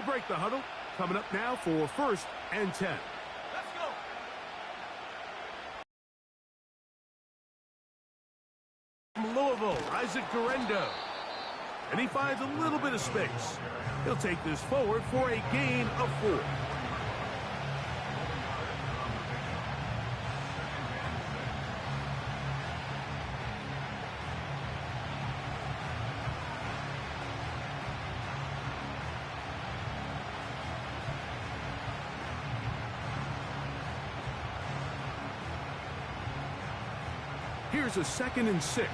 They'll break the huddle. Coming up now for 1st and 10. From Louisville, Isaac Guerendo. And he finds a little bit of space. He'll take this forward for a gain of 4. Here's a 2nd and 6.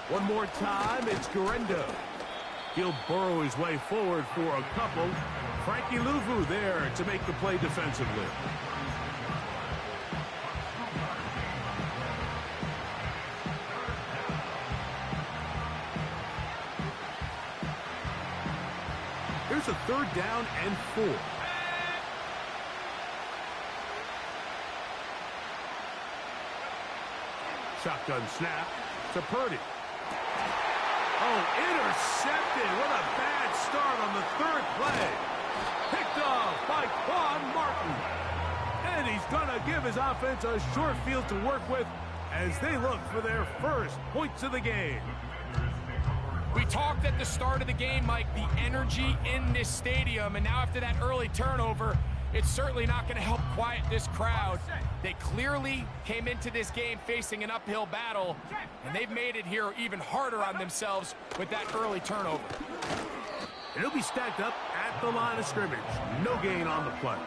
One more time, it's Guerendo. He'll burrow his way forward for a couple. Frankie Luvu there to make the play defensively. Here's a 3rd down and 4. Shotgun snap to Purdy. Oh, intercepted. What a bad start on the 3rd play. Picked off by Quan Martin. And he's going to give his offense a short field to work with as they look for their first points of the game. We talked at the start of the game, Mike, the energy in this stadium, and now after that early turnover, it's certainly not going to help quiet this crowd. They clearly came into this game facing an uphill battle, and they've made it here even harder on themselves with that early turnover. It'll be stacked up at the line of scrimmage. No gain on the play.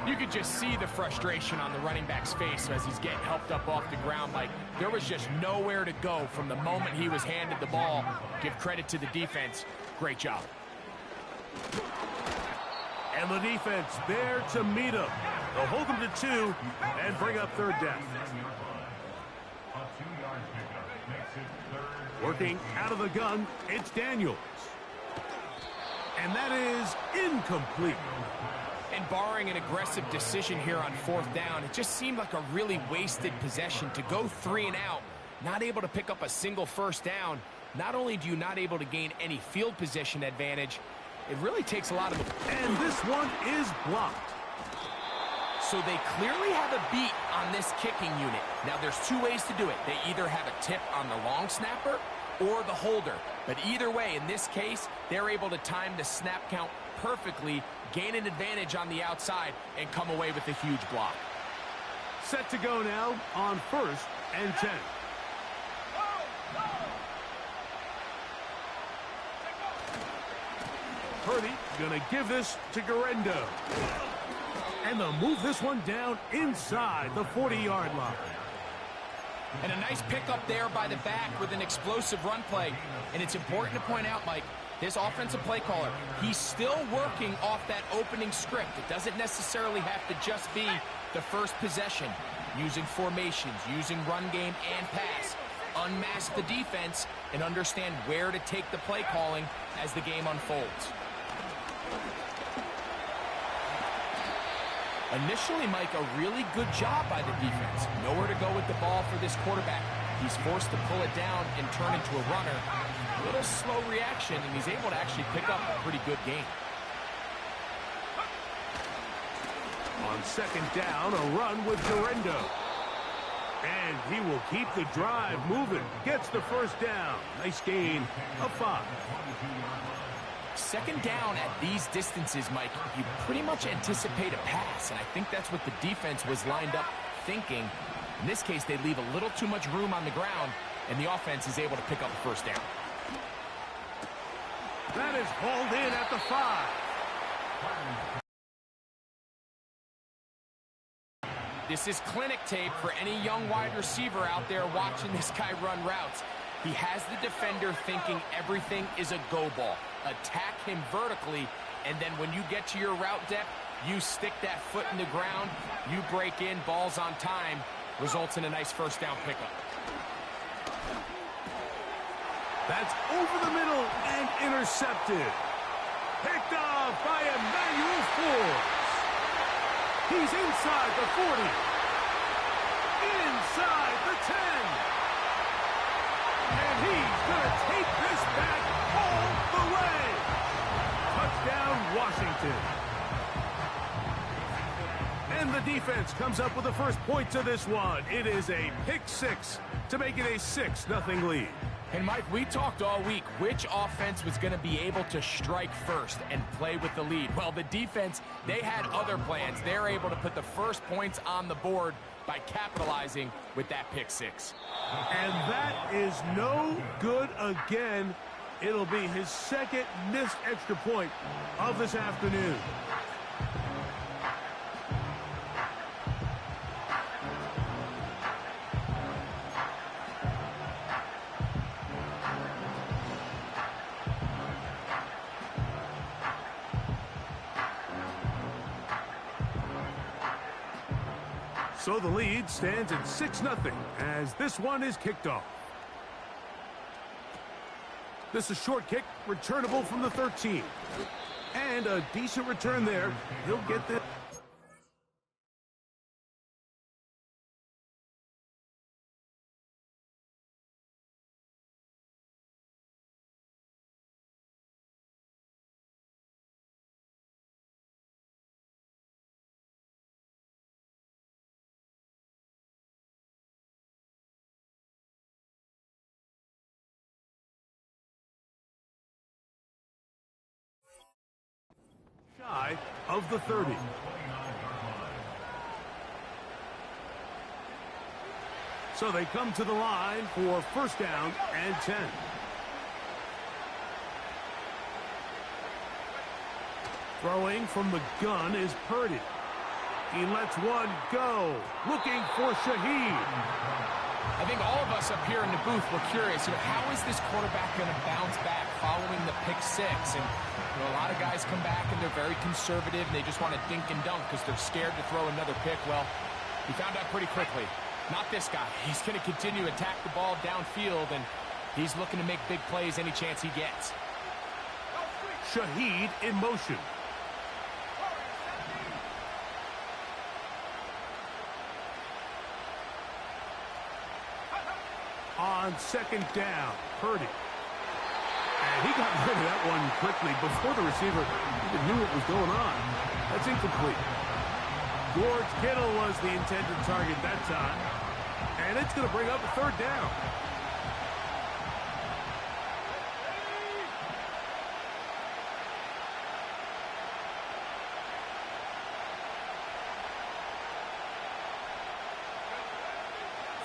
You could just see the frustration on the running back's face as he's getting helped up off the ground. Like, there was just nowhere to go from the moment he was handed the ball. Give credit to the defense. Great job. And the defense there to meet him. They'll hold him to 2 and bring up 3rd down. Working out of the gun, it's Daniels. And that is incomplete. And barring an aggressive decision here on 4th down, it just seemed like a really wasted possession to go 3 and out, not able to pick up a single 1st down. Not only do you not able to gain any field position advantage, it really takes a lot of... And this one is blocked. So they clearly have a beat on this kicking unit. Now there's 2 ways to do it. They either have a tip on the long snapper or the holder. But either way, in this case, they're able to time the snap count perfectly, gain an advantage on the outside, and come away with a huge block. Set to go now on 1st and 10. Purdy gonna give this to Guerendo. And they'll move this one down inside the 40-yard line. And a nice pickup there by the back with an explosive run play. And it's important to point out, Mike, this offensive play caller, he's still working off that opening script. It doesn't necessarily have to just be the first possession. Using formations, using run game and pass. Unmask the defense and understand where to take the play calling as the game unfolds. Initially, Mike, a really good job by the defense. Nowhere to go with the ball for this quarterback. He's forced to pull it down and turn into a runner. A little slow reaction, and he's able to actually pick up a pretty good gain. On 2nd down, a run with Guerendo. And he will keep the drive moving. Gets the 1st down. Nice gain of 5. 2nd down at these distances, Mike, you pretty much anticipate a pass, and I think that's what the defense was lined up thinking. In this case, they leave a little too much room on the ground, and the offense is able to pick up the 1st down. That is hauled in at the 5. This is clinic tape for any young wide receiver out there watching this guy run routes. He has the defender thinking everything is a go ball. Attack him vertically, and then when you get to your route depth, you stick that foot in the ground, you break in, balls on time, results in a nice 1st down pickup. That's over the middle and intercepted. Picked off by Emmanuel Forbes. He's inside the 40. Inside the 10. And he's going to take this back all the way. Touchdown, Washington. And the defense comes up with the first points of this one. It is a pick six to make it a 6-0 lead. And Mike, we talked all week which offense was going to be able to strike first and play with the lead. Well, the defense, they had other plans. They're able to put the first points on the board by capitalizing with that pick six. And that is no good again. It'll be his second missed extra point of this afternoon. So the lead stands at 6-0 as this one is kicked off. This is a short kick, returnable from the 13. And a decent return there. He'll get this. Shy of the 30. So they come to the line for first down and 10. Throwing from the gun is Purdy. He lets one go. Looking for Shaheed. I think all of us up here in the booth were curious, how is this quarterback going to bounce back following the pick six? And a lot of guys come back and they're very conservative and they just want to dink and dunk because they're scared to throw another pick. Well, he found out pretty quickly. Not this guy. He's going to continue to attack the ball downfield, and he's looking to make big plays any chance he gets. Shaheed in motion. On second down, Purdy. And he got rid of that one quickly before the receiver even knew what was going on. That's incomplete. George Kittle was the intended target that time. And it's going to bring up a third down.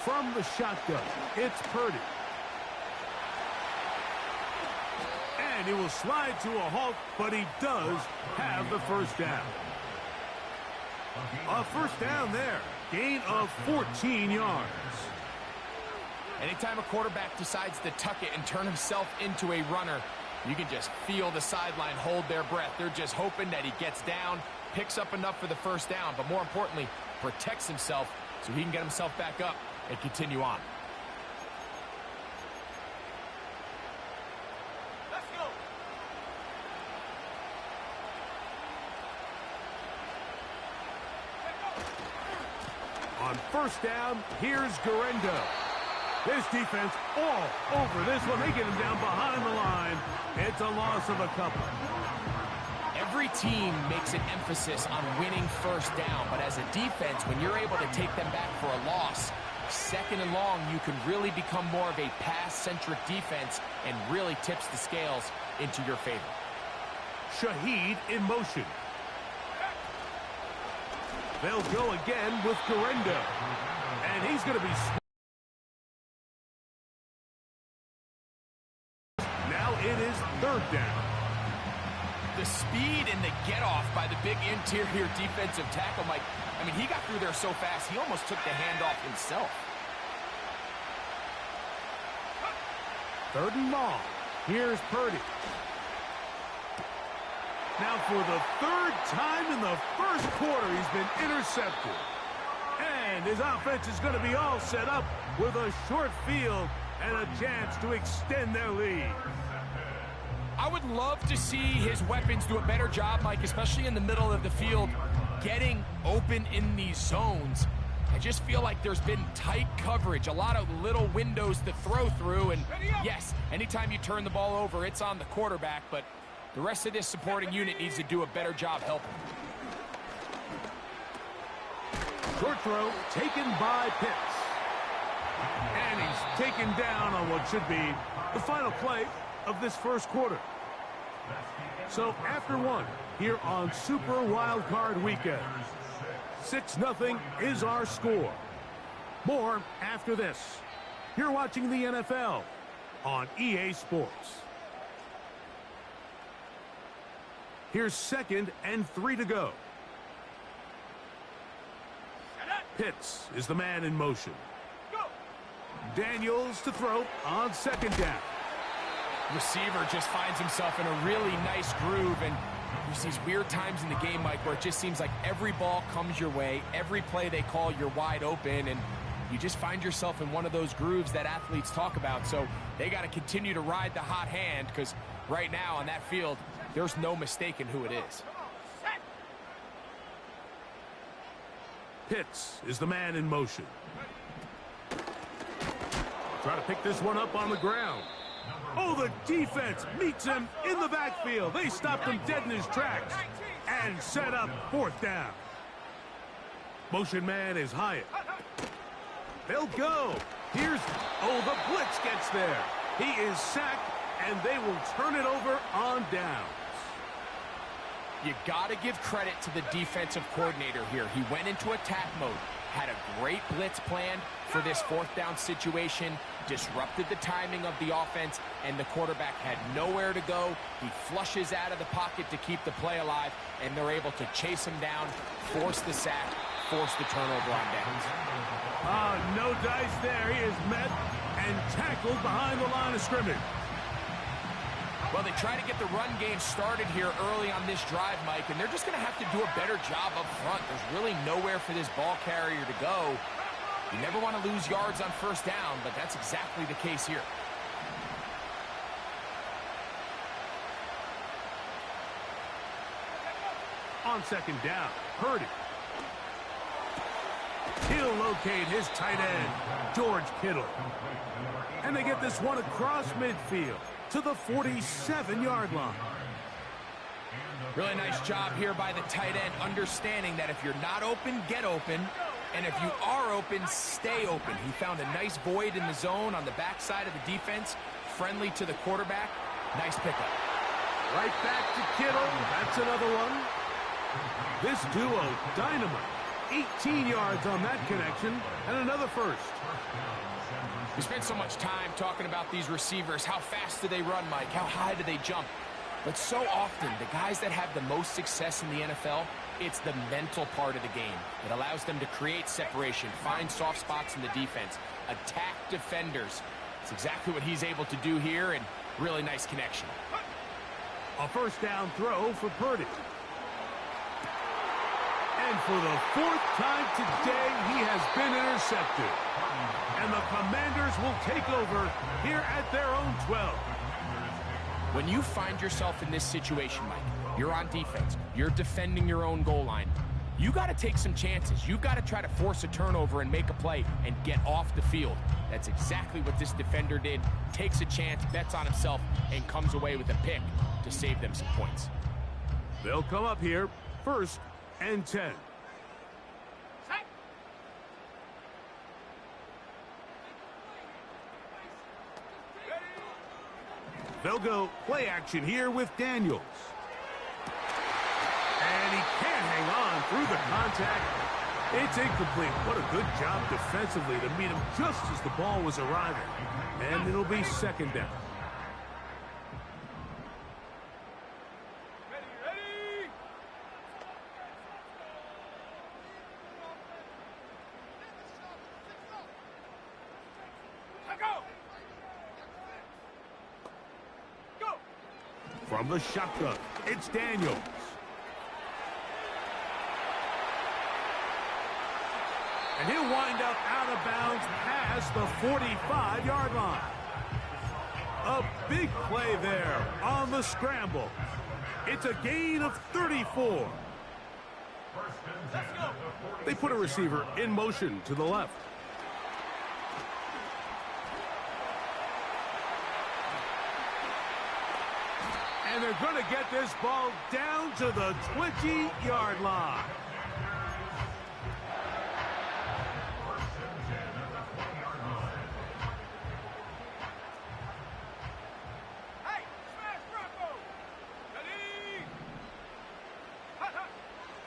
From the shotgun, it's Purdy. And he will slide to a halt, but he does have the first down. A first down there. Gain of 14 yards. Anytime a quarterback decides to tuck it and turn himself into a runner, you can just feel the sideline hold their breath. They're just hoping that he gets down, picks up enough for the first down, but more importantly, protects himself so he can get himself back up and continue on. Let's go. On first down, here's Guerendo. This defense all over this one. They get him down behind the line. It's a loss of a couple. Every team makes an emphasis on winning first down, but as a defense, when you're able to take them back for a loss, second and long, you can really become more of a pass-centric defense and really tips the scales into your favor. Shaheed in motion. They'll go again with Guerendo. And he's going to be... Now it is third down. The speed and the get-off by the big interior defensive tackle, Mike. I mean, he got through there so fast, he almost took the handoff himself. Third and long. Here's Purdy. Now for the third time in the first quarter, he's been intercepted. And his offense is going to be all set up with a short field and a chance to extend their lead. I would love to see his weapons do a better job, Mike, especially in the middle of the field, getting open in these zones, I just feel like there's been tight coverage, a lot of little windows to throw through, and yes, anytime you turn the ball over, it's on the quarterback, but the rest of this supporting unit needs to do a better job helping. Short throw taken by Pitts. And he's taken down on what should be the final play of this first quarter. So after one, here on Super Wild Card Weekend, 6-0 is our score. More after this. You're watching the NFL on EA Sports. Here's 2nd and 3 to go. Pitts is the man in motion. Daniels to throw on 2nd down. Receiver just finds himself in a really nice groove, and there's these weird times in the game, Mike, where it just seems like every ball comes your way, every play they call, you're wide open, and you just find yourself in one of those grooves that athletes talk about. So they got to continue to ride the hot hand, because right now on that field, there's no mistaking who it is. Pitts is the man in motion. Try to pick this one up on the ground. Oh, the defense meets him in the backfield. They stopped him dead in his tracks and set up 4th down. Motion man is Hyatt. They'll go. Here's, oh, the blitz gets there. He is sacked, and they will turn it over on downs. You got to give credit to the defensive coordinator here. He went into attack mode, had a great blitz plan for this 4th down situation, disrupted the timing of the offense, and the quarterback had nowhere to go. He flushes out of the pocket to keep the play alive, and they're able to chase him down, force the sack, force the turnover on downs. No dice there. He is met and tackled behind the line of scrimmage. Well, they try to get the run game started here early on this drive, Mike, and they're just going to have to do a better job up front. There's really nowhere for this ball carrier to go. You never want to lose yards on 1st down, but that's exactly the case here. On 2nd down, Purdy. He'll locate his tight end, George Kittle. And they get this one across midfield to the 47-yard line. Really nice job here by the tight end, understanding that if you're not open, get open. And if you are open, stay open. He found a nice void in the zone on the backside of the defense, friendly to the quarterback. Nice pickup. Right back to Kittle. That's another one. This duo, dynamite. 18 yards on that connection, and another first. We spent so much time talking about these receivers. How fast do they run, Mike? How high do they jump? But so often, the guys that have the most success in the NFL, it's the mental part of the game. It allows them to create separation, find soft spots in the defense, attack defenders. It's exactly what he's able to do here, and really nice connection. A 1st down throw for Purdy. And for the 4th time today, he has been intercepted. And the Commanders will take over here at their own 12. When you find yourself in this situation, Mike, you're on defense, you're defending your own goal line, you got to take some chances. You got to try to force a turnover and make a play and get off the field. That's exactly what this defender did. Takes a chance, bets on himself, and comes away with a pick to save them some points. They'll come up here 1st and 10. They'll go play action here with Daniels. And he can't hang on through the contact. It's incomplete. What a good job defensively to meet him just as the ball was arriving. And it'll be 2nd down. From the shotgun, it's Daniels. And he'll wind up out of bounds past the 45-yard line. A big play there on the scramble. It's a gain of 34. They put a receiver in motion to the left. And they're going to get this ball down to the 20-yard line.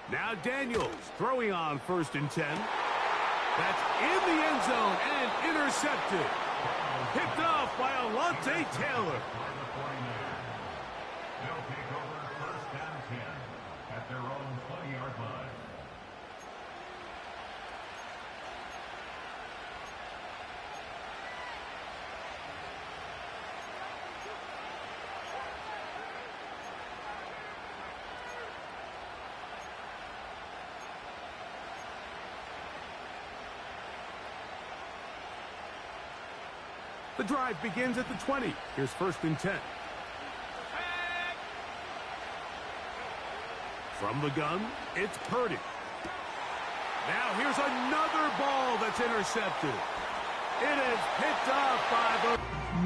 Now Daniels throwing on 1st and 10. That's in the end zone and intercepted. Picked off by Alontae Taylor. They'll take over 1st and 10 at their own 20-yard line. The drive begins at the 20. Here's 1st and 10. From the gun, it's Purdy. Now here's another ball that's intercepted. It is picked off by the...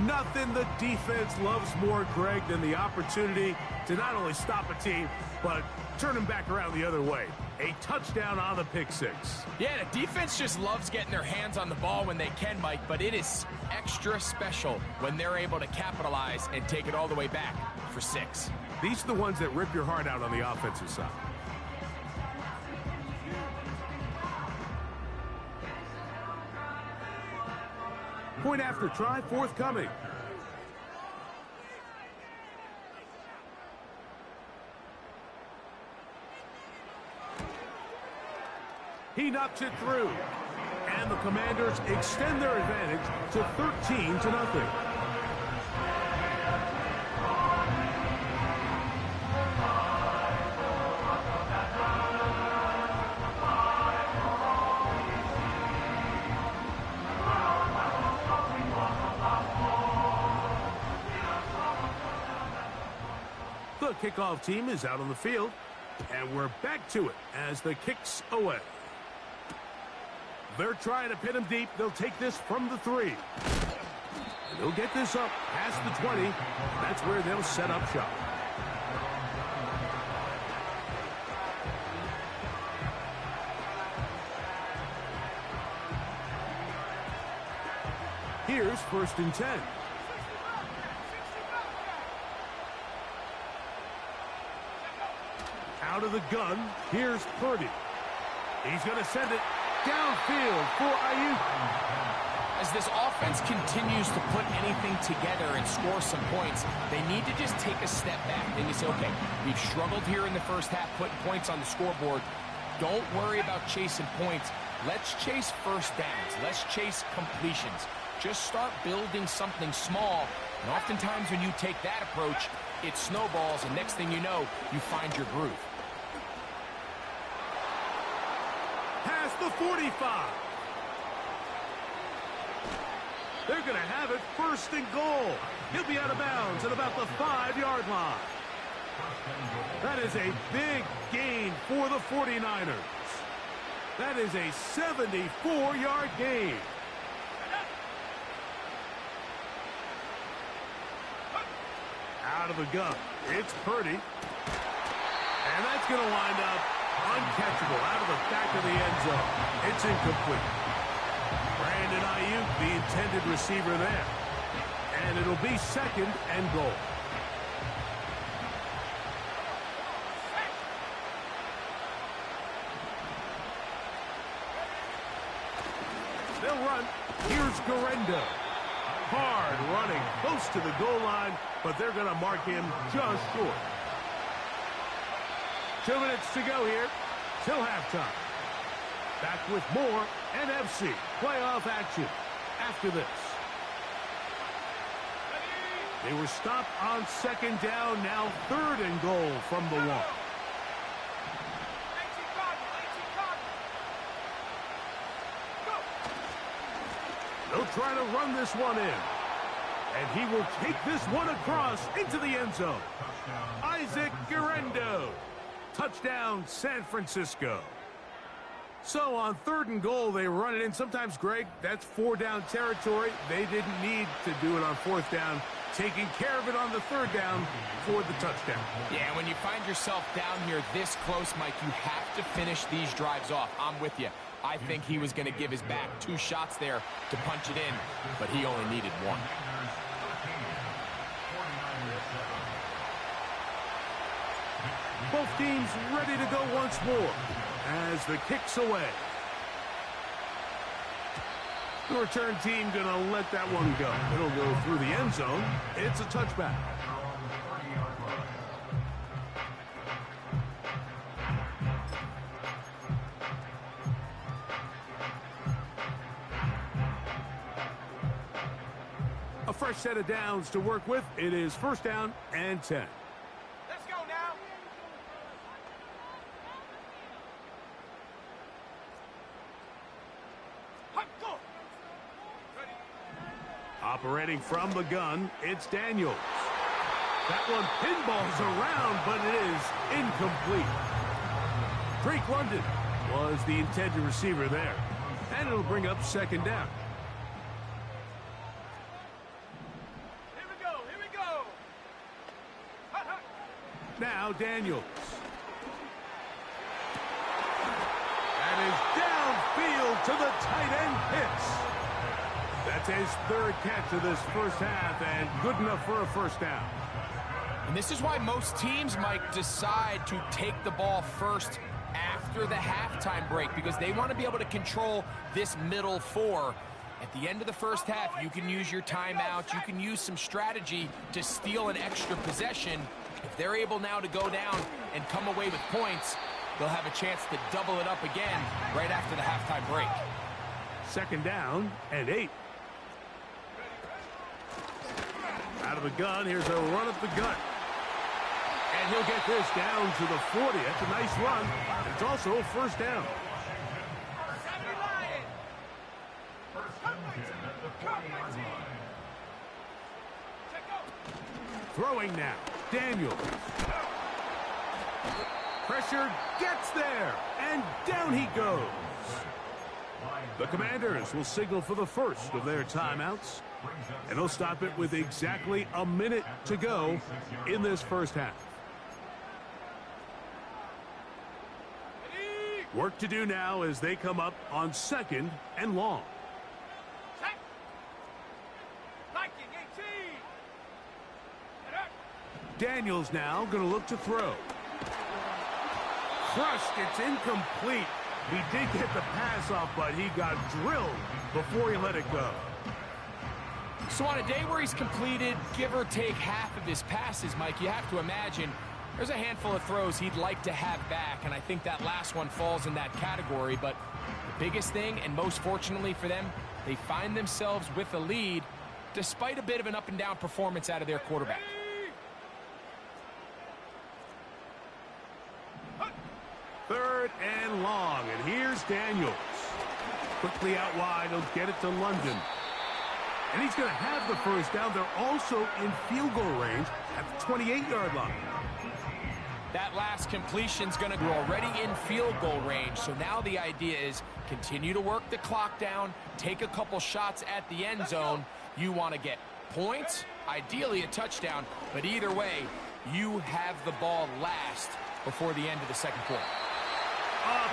Nothing the defense loves more, Greg, than the opportunity to not only stop a team, but turn them back around the other way. A touchdown on the pick six. Yeah, the defense just loves getting their hands on the ball when they can, Mike, but it is extra special when they're able to capitalize and take it all the way back for 6. These are the ones that rip your heart out on the offensive side. Point after try forthcoming. He knocks it through. And the Commanders extend their advantage to 13-0. The kickoff team is out on the field, and we're back to it as the kick's away. They're trying to pin him deep. They'll take this from the 3. And they'll get this up past the 20. That's where they'll set up shop. Here's 1st and 10. Out of the gun, here's Purdy. He's going to send it downfield for Ayuk. As this offense continues to put anything together and score some points, they need to just take a step back. Then you say, okay, we've struggled here in the first half putting points on the scoreboard. Don't worry about chasing points. Let's chase first downs. Let's chase completions. Just start building something small. And oftentimes when you take that approach, it snowballs, and next thing you know, you find your groove. Past the 45. They're going to have it 1st and goal. He'll be out of bounds at about the 5-yard line. That is a big gain for the 49ers. That is a 74-yard gain. Out of the gun, it's Purdy. And that's going to wind up uncatchable out of the back of the end zone. It's incomplete. Brandon Ayuk, the intended receiver there. And it'll be 2nd and goal. They'll run. Here's Guerendo. Hard running close to the goal line, but they're going to mark him just short. 2 minutes to go here till halftime. Back with more NFC playoff action after this. They were stopped on 2nd down, now 3rd and goal from the 1. They'll try to run this one in. And he will take this one across into the end zone. Isaac Guerendo Touchdown, San Francisco. So on 3rd and goal, they run it in. Sometimes, Greg, that's 4-down territory. They didn't need to do it on 4th down. Taking care of it on the 3rd down for the touchdown. Yeah, when you find yourself down here this close, Mike, you have to finish these drives off. I'm with you. I think he was going to give his back 2 shots there to punch it in, but he only needed 1. Both teams ready to go once more as the kick's away. The return team going to let that one go. It'll go through the end zone. It's a touchback. A fresh set of downs to work with. It is 1st down and 10. Let's go now. Operating from the gun, it's Daniels. That one pinballs around, but it is incomplete. Drake London was the intended receiver there. And it'll bring up 2nd down. Here we go, here we go. Now Daniels. That is downfield to the tight end Pitts. That's his 3rd catch of this 1st half, and good enough for a 1st down. And this is why most teams, Mike, decide to take the ball first after the halftime break, because they want to be able to control this middle 4. At the end of the 1st half, you can use your timeout, you can use some strategy to steal an extra possession. If they're able now to go down and come away with points, they'll have a chance to double it up again right after the halftime break. 2nd down and 8. Out of the gun, here's a run up the gut. And he'll get this down to the 40. That's a nice run. It's also a 1st down. Throwing now. Daniels. Pressure gets there. And down he goes. The Commanders will signal for the first of their timeouts. And they'll stop it with exactly a minute to go in this 1st half. Work to do now as they come up on 2nd and long. Daniels now going to look to throw. Crushed. It's incomplete. He did get the pass off, but he got drilled before he let it go. So on a day where he's completed, give or take half of his passes, Mike, you have to imagine there's a handful of throws he'd like to have back, and I think that last one falls in that category. But the biggest thing, and most fortunately for them, they find themselves with a lead despite a bit of an up-and-down performance out of their quarterback. Third and long, and here's Daniels. Quickly out wide, he'll get it to London. And he's going to have the 1st down. They're also in field goal range at the 28-yard line. That last completion's going to be already in field goal range. So now the idea is continue to work the clock down, take a couple shots at the end zone. You want to get points, ideally a touchdown, but either way, you have the ball last before the end of the 2nd quarter.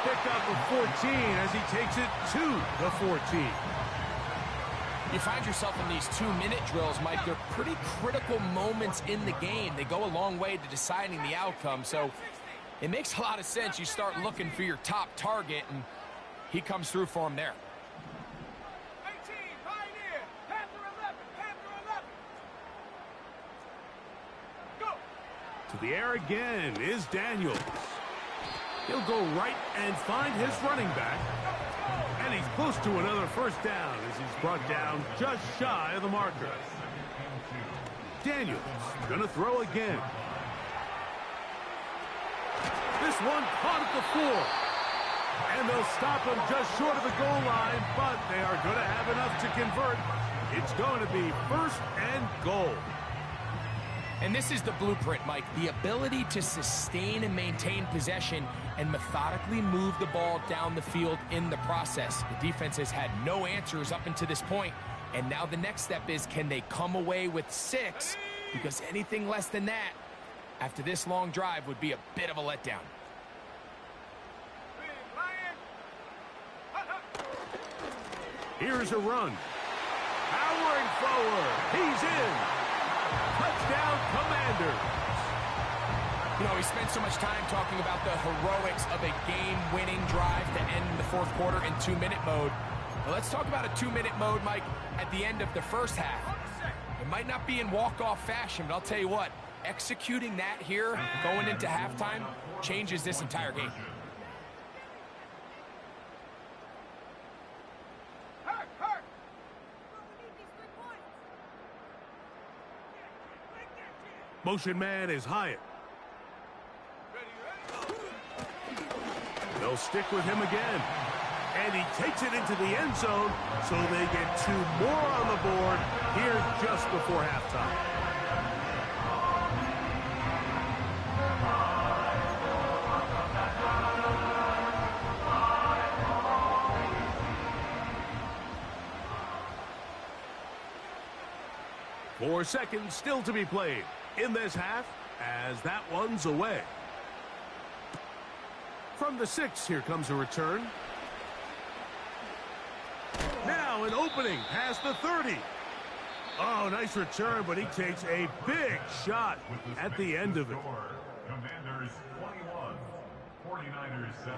Picked up a 14 as he takes it to the 14. You find yourself in these 2-minute drills, Mike. They're pretty critical moments in the game. They go a long way to deciding the outcome. So it makes a lot of sense. You start looking for your top target, and he comes through for him there. 18, Pioneer, Panther 11, Panther 11. Go. To the air again is Daniels. He'll go right and find his running back. And he's close to another 1st down as he's brought down just shy of the marker. Daniels going to throw again. This one caught at the 4. And they'll stop him just short of the goal line, but they are going to have enough to convert. It's going to be 1st and goal. And this is the blueprint, Mike. The ability to sustain and maintain possession and methodically move the ball down the field in the process. The defense has had no answers up until this point, and now the next step is, can they come away with 6? Because anything less than that, after this long drive, would be a bit of a letdown. Here's a run. Powering forward. He's in. Touchdown, Commanders. You know, we spent so much time talking about the heroics of a game-winning drive to end the fourth quarter in 2-minute mode. Well, let's talk about a 2-minute mode, Mike, at the end of the first half. It might not be in walk-off fashion, but I'll tell you what, executing that here, going into halftime, changes this entire game. Motion man is Hyatt. They'll stick with him again. And he takes it into the end zone, so they get 2 more on the board here just before halftime. Four seconds still to be played in this half as that one's away. From the 6, here comes a return. Now an opening past the 30. Oh, nice return, but he takes a big shot at the end of it. Commanders 21, 49ers 7.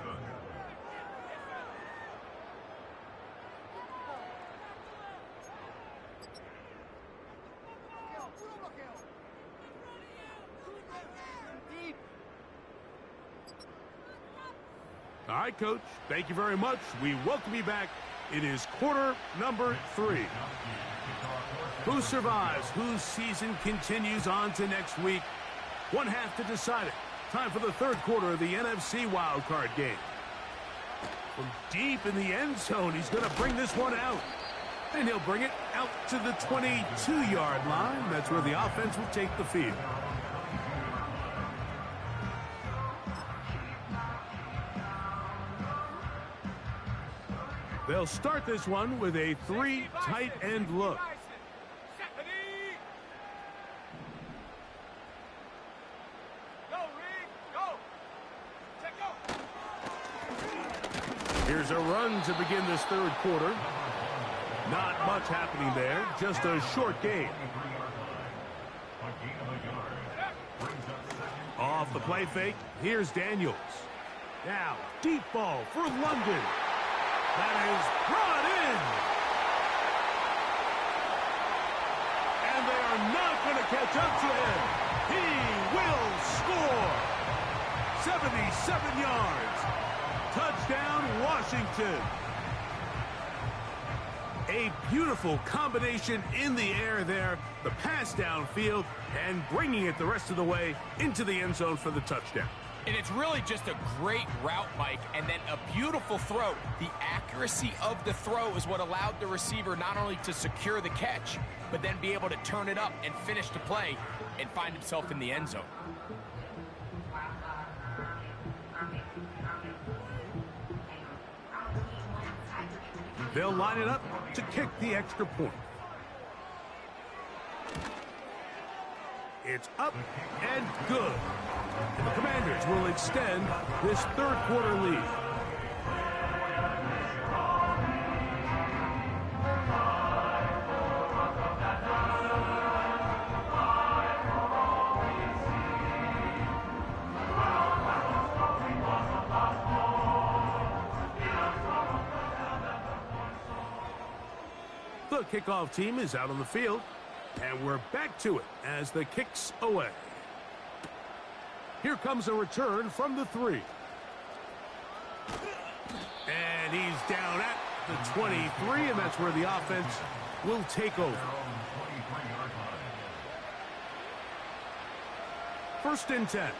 All right, Coach, thank you very much. We welcome you back. It is quarter number 3. Who survives? Whose season continues on to next week? One half to decide it. Time for the third quarter of the NFC wildcard game. From deep in the end zone, he's going to bring this one out. And he'll bring it out to the 22-yard line. That's where the offense will take the field. They'll start this one with a 3 tight end look. Here's a run to begin this third quarter. Not much happening there, just a short gain. Off the play fake, here's Daniels. Now, deep ball for London. That is brought in. And they are not going to catch up to him. He will score. 77 yards. Touchdown, Washington. A beautiful combination in the air there. The pass downfield and bringing it the rest of the way into the end zone for the touchdown. And it's really just a great route, Mike, and then a beautiful throw. The accuracy of the throw is what allowed the receiver not only to secure the catch, but then be able to turn it up and finish the play and find himself in the end zone. They'll line it up to kick the extra point. It's up and good. And the Commanders will extend this third quarter lead. The kickoff team is out on the field, and we're back to it as the kick's away. Here comes a return from the 3. And he's down at the 23, and that's where the offense will take over. First and 10.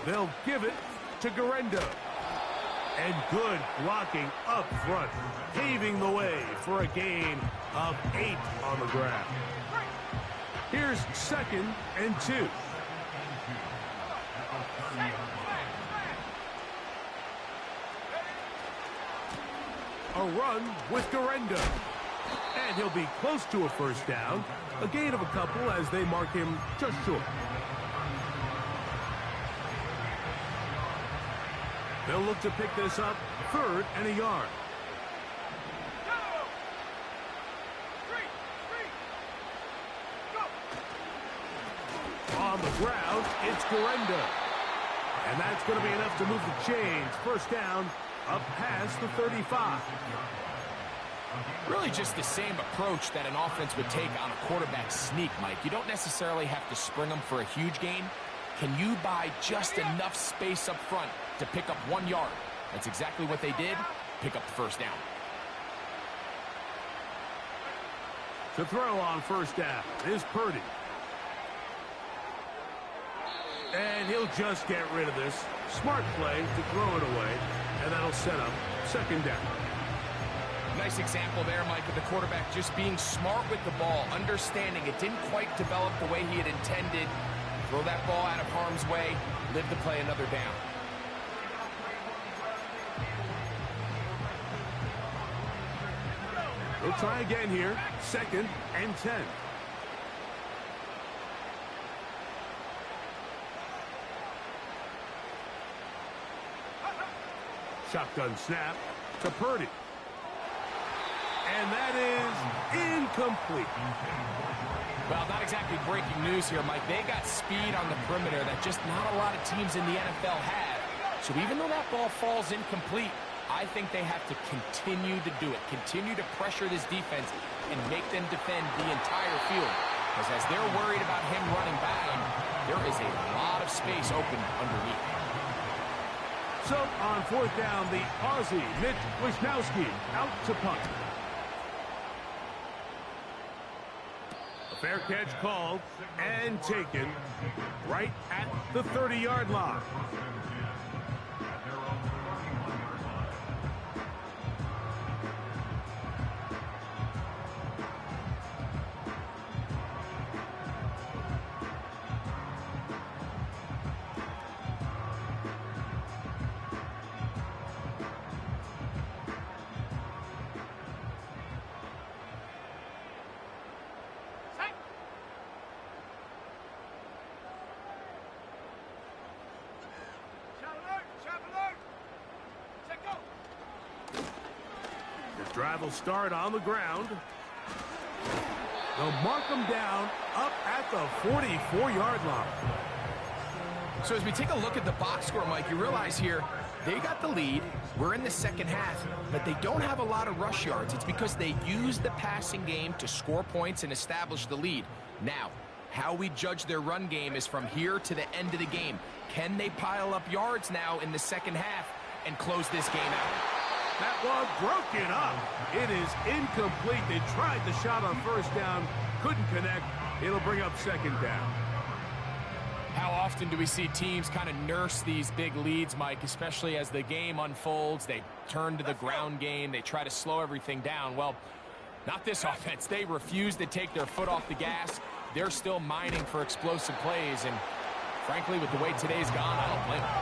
They'll give it to Garendo. And good blocking up front, paving the way for a gain of 8 on the ground. Here's 2nd and 2. A run with Guerrero. And he'll be close to a first down. A gain of a couple as they mark him just short. They'll look to pick this up 3rd and a yard. On the ground, it's Guerrero. And that's going to be enough to move the chains. First down, up past the 35. Really just the same approach that an offense would take on a quarterback sneak, Mike. You don't necessarily have to spring them for a huge gain. Can you buy just enough space up front to pick up 1 yard? That's exactly what they did. Pick up the first down. To throw on first down is Purdy. And he'll just get rid of this. Smart play to throw it away. And that'll set up 2nd down. Nice example there, Mike, of the quarterback just being smart with the ball, understanding it didn't quite develop the way he had intended. Throw that ball out of harm's way, live to play another down. They'll try again here. 2nd and 10. Shotgun snap to Purdy. And that is incomplete. Well, not exactly breaking news here, Mike. They got speed on the perimeter that just not a lot of teams in the NFL have. So even though that ball falls incomplete, I think they have to continue to do it. Continue to pressure this defense and make them defend the entire field. Because as they're worried about him running by them, there is a lot of space open underneath. So on 4th down, the Aussie, Mitch Wisnowski, out to punt. A fair catch called and taken right at the 30-yard line. Drive will start on the ground. They'll mark them down up at the 44-yard line. So as we take a look at the box score, Mike, you realize here they got the lead. We're in the second half, but they don't have a lot of rush yards. It's because they use the passing game to score points and establish the lead. Now, how we judge their run game is from here to the end of the game. Can they pile up yards now in the second half and close this game out? That one broken up. It is incomplete. They tried the shot on first down, couldn't connect. It'll bring up 2nd down. How often do we see teams kind of nurse these big leads, Mike, especially as the game unfolds? They turn to the ground game. They try to slow everything down. Well, not this offense. They refuse to take their foot off the gas. They're still mining for explosive plays, and frankly, with the way today's gone, I don't blame them.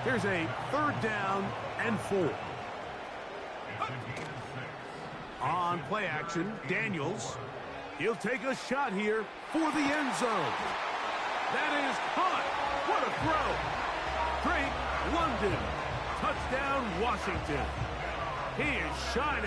Here's a 3rd down and 4. On play action, Daniels. He'll take a shot here for the end zone. That is caught. What a throw. Drake London. Touchdown, Washington. He is shining.